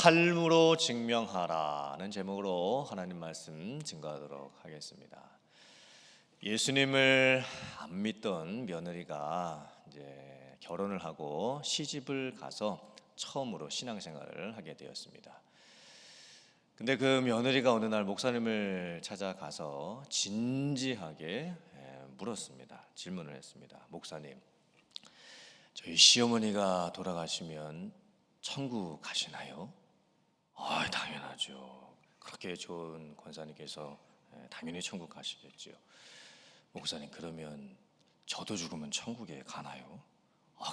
삶으로 증명하라는 제목으로 하나님 말씀 증거하도록 하겠습니다. 예수님을 안 믿던 며느리가 이제 결혼을 하고 시집을 가서 처음으로 신앙생활을 하게 되었습니다. 근데 그 며느리가 어느 날 목사님을 찾아가서 진지하게 물었습니다. 질문을 했습니다. 목사님, 저희 시어머니가 돌아가시면 천국 가시나요? 당연하죠. 그렇게 좋은 권사님께서 당연히 천국 가시겠죠. 목사님, 그러면 저도 죽으면 천국에 가나요?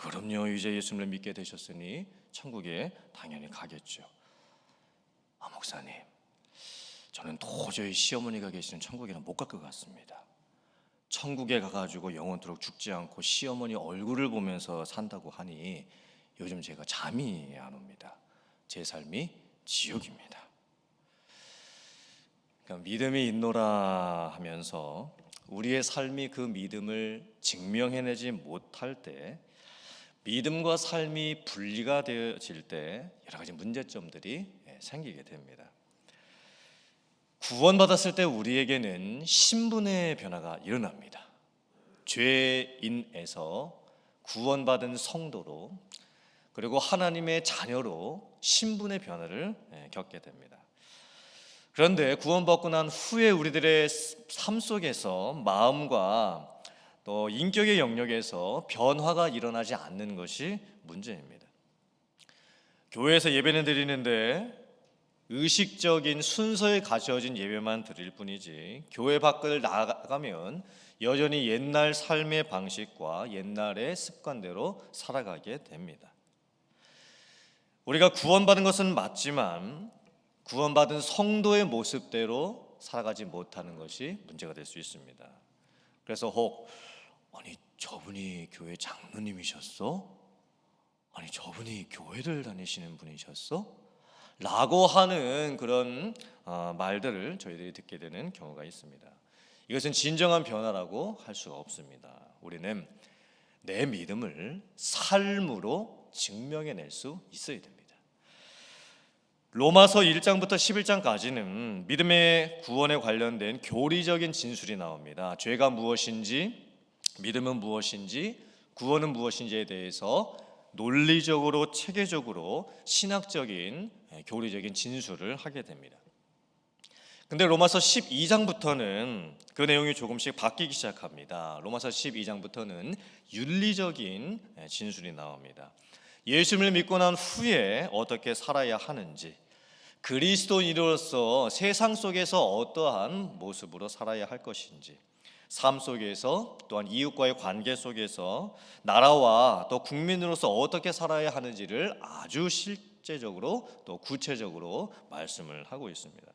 그럼요. 이제 예수님을 믿게 되셨으니 천국에 당연히 가겠죠. 목사님, 저는 도저히 시어머니가 계시는 천국에는 못 갈 것 같습니다. 천국에 가가지고 영원토록 죽지 않고 시어머니 얼굴을 보면서 산다고 하니 요즘 제가 잠이 안 옵니다. 제 삶이 지옥입니다. 그러니까 믿음이 있노라 하면서 우리의 삶이 그 믿음을 증명해내지 못할 때, 믿음과 삶이 분리가 되어질 때 여러 가지 문제점들이 생기게 됩니다. 구원받았을 때 우리에게는 신분의 변화가 일어납니다. 죄인에서 구원받은 성도로, 그리고 하나님의 자녀로 신분의 변화를 겪게 됩니다. 그런데 구원받고 난 후에 우리들의 삶 속에서 마음과 또 인격의 영역에서 변화가 일어나지 않는 것이 문제입니다. 교회에서 예배는 드리는데 의식적인 순서에 갖춰진 예배만 드릴 뿐이지 교회 밖을 나가면 여전히 옛날 삶의 방식과 옛날의 습관대로 살아가게 됩니다. 우리가 구원받은 것은 맞지만 구원받은 성도의 모습대로 살아가지 못하는 것이 문제가 될 수 있습니다. 그래서 저분이 교회 장로님이셨어? 저분이 교회를 다니시는 분이셨어? 라고 하는 그런 말들을 저희들이 듣게 되는 경우가 있습니다. 이것은 진정한 변화라고 할 수가 없습니다. 우리는 내 믿음을 삶으로 증명해낼 수 있어야 됩니다. 로마서 1장부터 11장까지는 믿음의 구원에 관련된 교리적인 진술이 나옵니다. 죄가 무엇인지, 믿음은 무엇인지, 구원은 무엇인지에 대해서 논리적으로, 체계적으로 신학적인 교리적인 진술을 하게 됩니다. 근데 로마서 12장부터는 그 내용이 조금씩 바뀌기 시작합니다. 로마서 12장부터는 윤리적인 진술이 나옵니다. 예수님을 믿고 난 후에 어떻게 살아야 하는지, 그리스도인으로서 세상 속에서 어떠한 모습으로 살아야 할 것인지, 삶 속에서 또한 이웃과의 관계 속에서 나라와 또 국민으로서 어떻게 살아야 하는지를 아주 실제적으로 또 구체적으로 말씀을 하고 있습니다.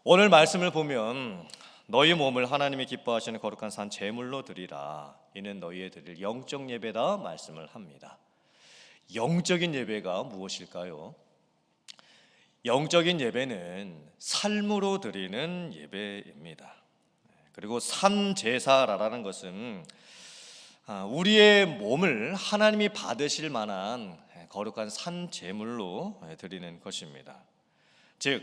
오늘 말씀을 보면 너희 몸을 하나님이 기뻐하시는 거룩한 산 제물로 드리라, 이는 너희의 드릴 영적 예배다 말씀을 합니다. 영적인 예배가 무엇일까요? 영적인 예배는 삶으로 드리는 예배입니다. 그리고 산제사라는 것은 우리의 몸을 하나님이 받으실 만한 거룩한 산제물로 드리는 것입니다. 즉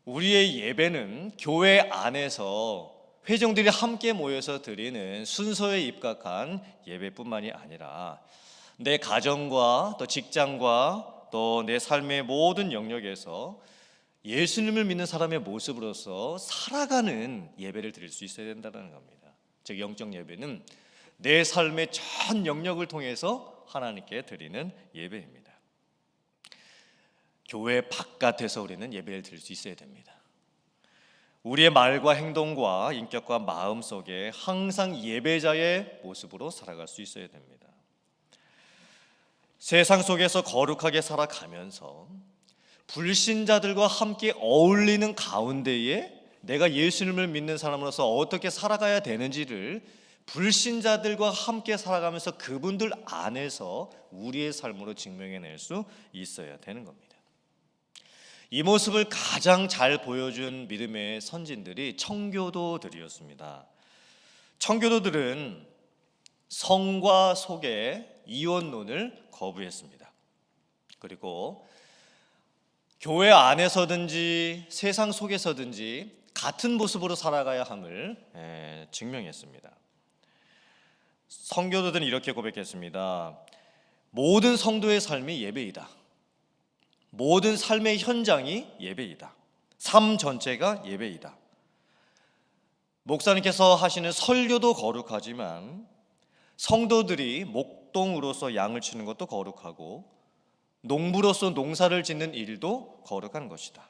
우리의 예배는 교회 안에서 회중들이 함께 모여서 드리는 순서에 입각한 예배뿐만이 아니라 내 가정과 또 직장과 또 내 삶의 모든 영역에서 예수님을 믿는 사람의 모습으로서 살아가는 예배를 드릴 수 있어야 된다는 겁니다. 즉 영적 예배는 내 삶의 전 영역을 통해서 하나님께 드리는 예배입니다. 교회 바깥에서 우리는 예배를 드릴 수 있어야 됩니다. 우리의 말과 행동과 인격과 마음 속에 항상 예배자의 모습으로 살아갈 수 있어야 됩니다. 세상 속에서 거룩하게 살아가면서 불신자들과 함께 어울리는 가운데에 내가 예수님을 믿는 사람으로서 어떻게 살아가야 되는지를 불신자들과 함께 살아가면서 그분들 안에서 우리의 삶으로 증명해낼 수 있어야 되는 겁니다. 이 모습을 가장 잘 보여준 믿음의 선진들이 청교도들이었습니다. 청교도들은 성과 속의 이혼론을 거부했습니다. 그리고 교회 안에서든지 세상 속에서든지 같은 모습으로 살아가야 함을 증명했습니다. 성교도들은 이렇게 고백했습니다. 모든 성도의 삶이 예배이다. 모든 삶의 현장이 예배이다. 삶 전체가 예배이다. 목사님께서 하시는 설교도 거룩하지만 성도들이 목동으로서 양을 치는 것도 거룩하고 농부로서 농사를 짓는 일도 거룩한 것이다.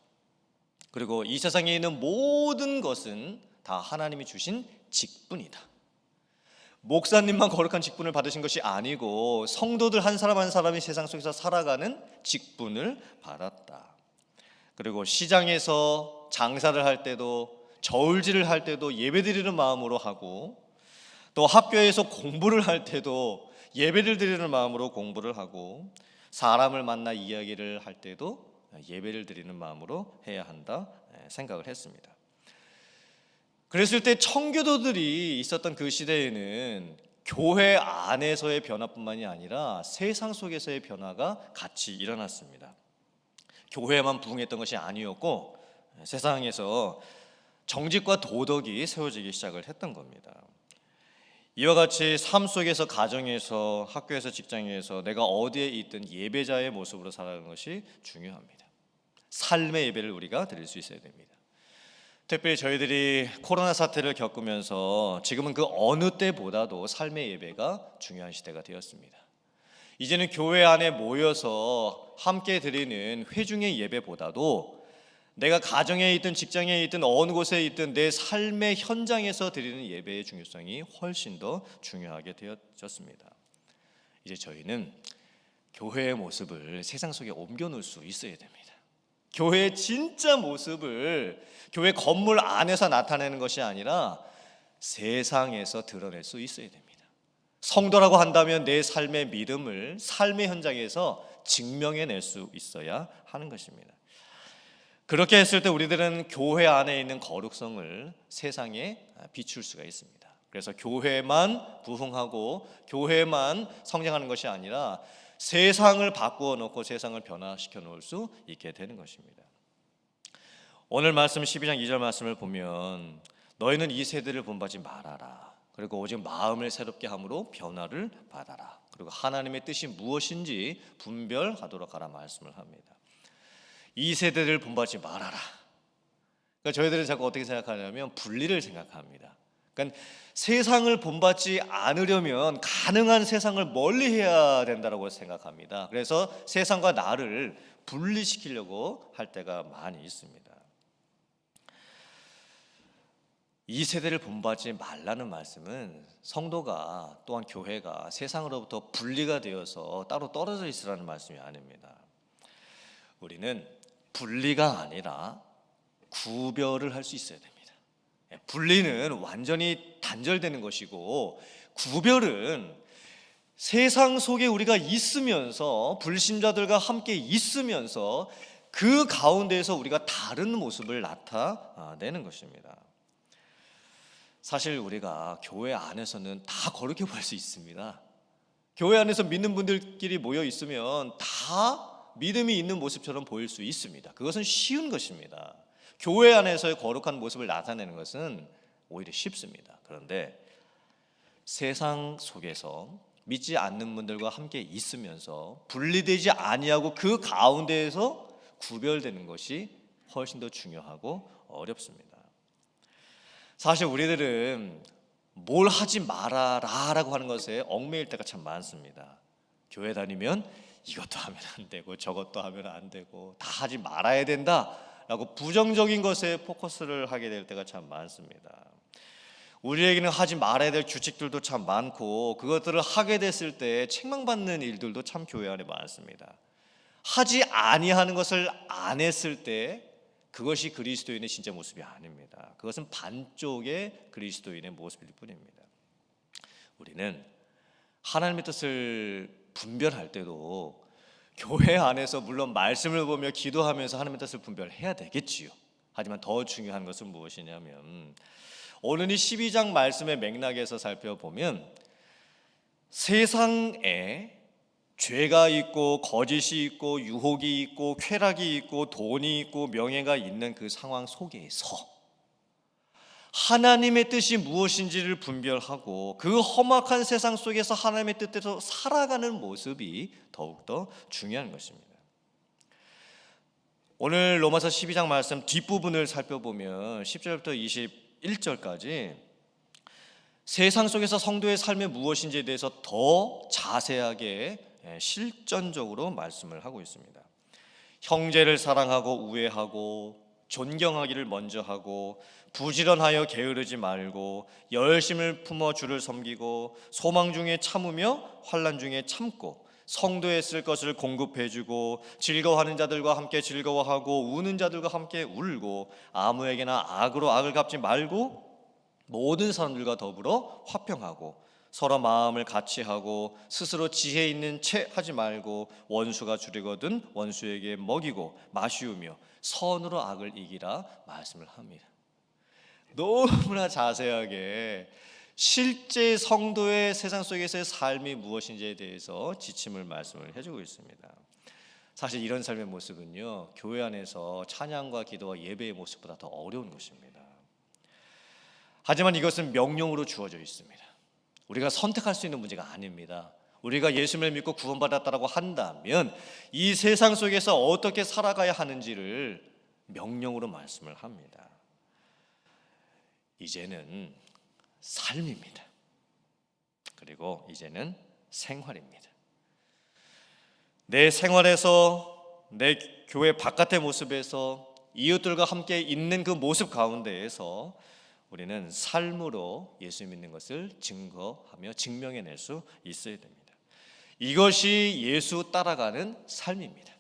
그리고 이 세상에 있는 모든 것은 다 하나님이 주신 직분이다. 목사님만 거룩한 직분을 받으신 것이 아니고 성도들 한 사람 한 사람이 세상 속에서 살아가는 직분을 받았다. 그리고 시장에서 장사를 할 때도 저울질을 할 때도 예배드리는 마음으로 하고 또 학교에서 공부를 할 때도 예배를 드리는 마음으로 공부를 하고 사람을 만나 이야기를 할 때도 예배를 드리는 마음으로 해야 한다 생각을 했습니다. 그랬을 때 청교도들이 있었던 그 시대에는 교회 안에서의 변화뿐만이 아니라 세상 속에서의 변화가 같이 일어났습니다. 교회만 부흥했던 것이 아니었고 세상에서 정직과 도덕이 세워지기 시작을 했던 겁니다. 이와 같이 삶 속에서, 가정에서, 학교에서, 직장에서 내가 어디에 있든 예배자의 모습으로 살아가는 것이 중요합니다. 삶의 예배를 우리가 드릴 수 있어야 됩니다. 특별히 저희들이 코로나 사태를 겪으면서 지금은 그 어느 때보다도 삶의 예배가 중요한 시대가 되었습니다. 이제는 교회 안에 모여서 함께 드리는 회중의 예배보다도 내가 가정에 있든 직장에 있든 어느 곳에 있든 내 삶의 현장에서 드리는 예배의 중요성이 훨씬 더 중요하게 되어졌습니다. 이제 저희는 교회의 모습을 세상 속에 옮겨놓을 수 있어야 됩니다. 교회의 진짜 모습을 교회 건물 안에서 나타내는 것이 아니라 세상에서 드러낼 수 있어야 됩니다. 성도라고 한다면 내 삶의 믿음을 삶의 현장에서 증명해낼 수 있어야 하는 것입니다. 그렇게 했을 때 우리들은 교회 안에 있는 거룩성을 세상에 비출 수가 있습니다. 그래서 교회만 부흥하고 교회만 성장하는 것이 아니라 세상을 바꾸어 놓고 세상을 변화시켜 놓을 수 있게 되는 것입니다. 오늘 말씀 12장 2절 말씀을 보면 너희는 이 세대를 본받지 말아라. 그리고 오직 마음을 새롭게 함으로 변화를 받아라. 그리고 하나님의 뜻이 무엇인지 분별하도록 하라 말씀을 합니다. 이 세대를 본받지 말아라. 그러니까 저희들은 자꾸 어떻게 생각하냐면 분리를 생각합니다. 그러니까 세상을 본받지 않으려면 가능한 세상을 멀리해야 된다고 생각합니다. 그래서 세상과 나를 분리시키려고 할 때가 많이 있습니다. 이 세대를 본받지 말라는 말씀은 성도가 또한 교회가 세상으로부터 분리가 되어서 따로 떨어져 있으라는 말씀이 아닙니다. 우리는 분리가 아니라 구별을 할 수 있어야 됩니다. 분리는 완전히 단절되는 것이고 구별은 세상 속에 우리가 있으면서 불신자들과 함께 있으면서 그 가운데에서 우리가 다른 모습을 나타내는 것입니다. 사실 우리가 교회 안에서는 다 거룩해 보일 수 있습니다. 교회 안에서 믿는 분들끼리 모여 있으면 다 믿음이 있는 모습처럼 보일 수 있습니다. 그것은 쉬운 것입니다. 교회 안에서의 거룩한 모습을 나타내는 것은 오히려 쉽습니다. 그런데 세상 속에서 믿지 않는 분들과 함께 있으면서 분리되지 아니하고 그 가운데에서 구별되는 것이 훨씬 더 중요하고 어렵습니다. 사실 우리들은 뭘 하지 말아라라고 하는 것에 얽매일 때가 참 많습니다. 교회 다니면 이것도 하면 안 되고 저것도 하면 안 되고 다 하지 말아야 된다라고 부정적인 것에 포커스를 하게 될 때가 참 많습니다. 우리에게는 하지 말아야 될 규칙들도 참 많고 그것들을 하게 됐을 때 책망받는 일들도 참 교회 안에 많습니다. 하지 아니하는 것을 안 했을 때 그것이 그리스도인의 진짜 모습이 아닙니다. 그것은 반쪽의 그리스도인의 모습일 뿐입니다. 우리는 하나님의 뜻을 분별할 때도 교회 안에서 물론 말씀을 보며 기도하면서 하나님의 뜻을 분별해야 되겠지요. 하지만 더 중요한 것은 무엇이냐면 오늘 이 12장 말씀의 맥락에서 살펴보면 세상에 죄가 있고 거짓이 있고 유혹이 있고 쾌락이 있고 돈이 있고 명예가 있는 그 상황 속에서 하나님의 뜻이 무엇인지를 분별하고 그 험악한 세상 속에서 하나님의 뜻대로 살아가는 모습이 더욱더 중요한 것입니다. 오늘 로마서 12장 말씀 뒷부분을 살펴보면 10절부터 21절까지 세상 속에서 성도의 삶이 무엇인지에 대해서 더 자세하게 실전적으로 말씀을 하고 있습니다. 형제를 사랑하고 우애하고 존경하기를 먼저 하고 부지런하여 게으르지 말고 열심을 품어 주를 섬기고 소망 중에 참으며 환난 중에 참고 성도에 쓸 것을 공급해주고 즐거워하는 자들과 함께 즐거워하고 우는 자들과 함께 울고 아무에게나 악으로 악을 갚지 말고 모든 사람들과 더불어 화평하고 서로 마음을 같이 하고 스스로 지혜 있는 채 하지 말고 원수가 주려거든 원수에게 먹이고 마시우며 선으로 악을 이기라 말씀을 합니다. 너무나 자세하게 실제 성도의 세상 속에서의 삶이 무엇인지에 대해서 지침을 말씀을 해주고 있습니다. 사실 이런 삶의 모습은요, 교회 안에서 찬양과 기도와 예배의 모습보다 더 어려운 것입니다. 하지만 이것은 명령으로 주어져 있습니다. 우리가 선택할 수 있는 문제가 아닙니다. 우리가 예수님을 믿고 구원받았다고 한다면 이 세상 속에서 어떻게 살아가야 하는지를 명령으로 말씀을 합니다. 이제는 삶입니다. 그리고 이제는 생활입니다. 내 생활에서, 내 교회 바깥의 모습에서, 이웃들과 함께 있는 그 모습 가운데에서 우리는 삶으로 예수 믿는 것을 증거하며 증명해낼 수 있어야 됩니다. 이것이 예수 따라가는 삶입니다.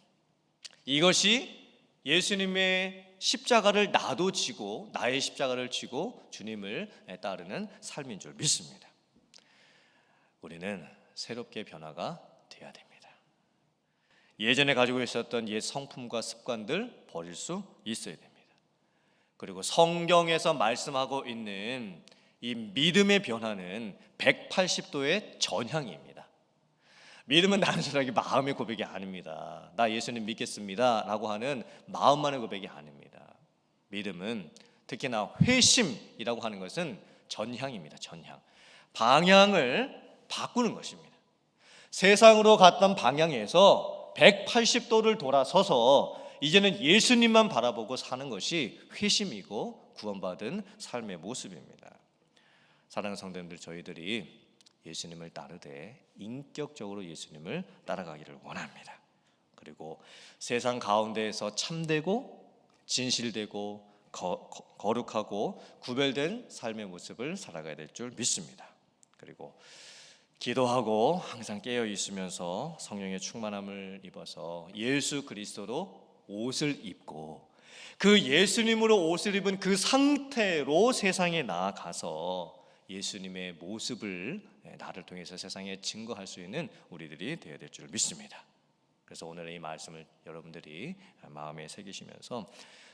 이것이 예수님의 십자가를 나도 지고 나의 십자가를 지고 주님을 따르는 삶인 줄 믿습니다. 우리는 새롭게 변화가 되어야 됩니다. 예전에 가지고 있었던 옛 성품과 습관들 버릴 수 있어야 됩니다. 그리고 성경에서 말씀하고 있는 이 믿음의 변화는 180도의 전향입니다. 믿음은 단순하게 마음의 고백이 아닙니다. 나 예수님 믿겠습니다 라고 하는 마음만의 고백이 아닙니다. 믿음은 특히나 회심이라고 하는 것은 전향입니다. 전향. 방향을 바꾸는 것입니다. 세상으로 갔던 방향에서 180도를 돌아서서 이제는 예수님만 바라보고 사는 것이 회심이고 구원받은 삶의 모습입니다. 사랑하는 성도님들, 저희들이 예수님을 따르되 인격적으로 예수님을 따라가기를 원합니다. 그리고 세상 가운데에서 참되고 진실되고 거룩하고 구별된 삶의 모습을 살아가야 될 줄 믿습니다. 그리고 기도하고 항상 깨어 있으면서 성령의 충만함을 입어서 예수 그리스도로 옷을 입고 그 예수님으로 옷을 입은 그 상태로 세상에 나아가서 예수님의 모습을 나를 통해서 세상에 증거할 수 있는 우리들이 되어야 될 줄 믿습니다. 그래서 오늘의 이 말씀을 여러분들이 마음에 새기시면서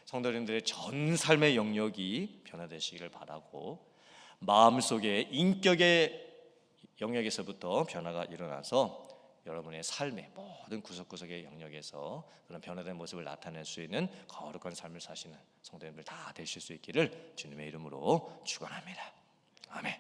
성도님들의 전 삶의 영역이 변화되시기를 바라고 마음속에 인격의 영역에서부터 변화가 일어나서 여러분의 삶의 모든 구석구석의 영역에서 그런 변화된 모습을 나타낼 수 있는 거룩한 삶을 사시는 성도님들 다 되실 수 있기를 주님의 이름으로 축원합니다. 아멘.